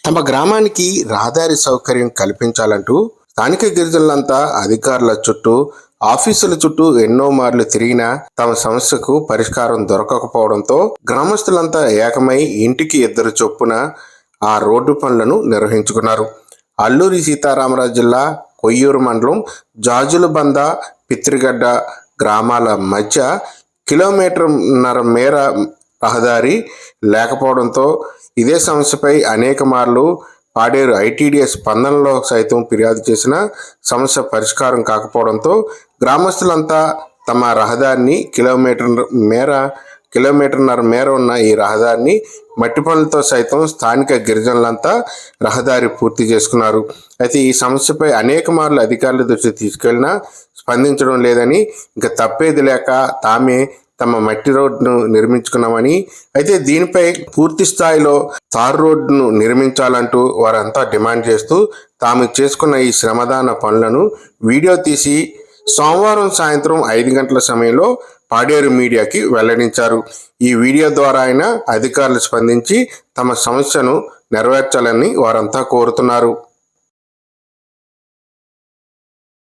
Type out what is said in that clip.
తమ గ్రామానికి రహదారి సౌకర్యం కల్పించాలంటూ స్థానిక గిరిజనులంతా అధికారుల చుట్టూ ఆఫీసుల చుట్టూ ఎన్నో మార్లు తిరిగినా తమ సమస్యకు పరిష్కారం దొరకకపోవడంతో గ్రామస్తులంతా ఏకమై ఇంటికి 2 చొప్పున ఆ రోడ్డు పనులను నిర్వహించుకున్నారు. అల్లూరి సీతారామరాజు జిల్లా కొయ్యూరు మండలం జాజులబంద పిత్రిగడ్డ గ్రామాల మధ్య కిలోమీటర్న్నర మేర రహదారి లేకపోవడంతో ఇదే సమస్యపై అనేక మార్లు పాడేరు ఐటీడీఎస్ స్పందనలో సైతం ఫిర్యాదు చేసిన సమస్య పరిష్కారం కాకపోవడంతో గ్రామస్తులంతా తమ రహదారిని కిలోమీటర్న్నర మేర ఉన్న ఈ రహదారిని మట్టి పనులతో సైతం స్థానిక గిరిజనులంతా రహదారి పూర్తి చేసుకున్నారు. అయితే ఈ సమస్యపై అనేక మార్లు అధికారుల దృష్టికి తీసుకెళ్లినా స్పందించడం లేదని, ఇంకా తప్పేది లేక తామే తమ మట్టి రోడ్డును నిర్మించుకున్నామని, అయితే దీనిపై పూర్తి స్థాయిలో తార్ రోడ్డును నిర్మించాలంటూ వారంతా డిమాండ్ చేస్తూ తాము చేసుకున్న ఈ శ్రమదాన పనులను వీడియో తీసి సోమవారం సాయంత్రం 5 గంటల సమయంలో పాడేరు మీడియాకి వెల్లడించారు. ఈ వీడియో ద్వారా అధికారులు స్పందించి తమ సమస్యను నెరవేర్చాలని వారంతా కోరుతున్నారు.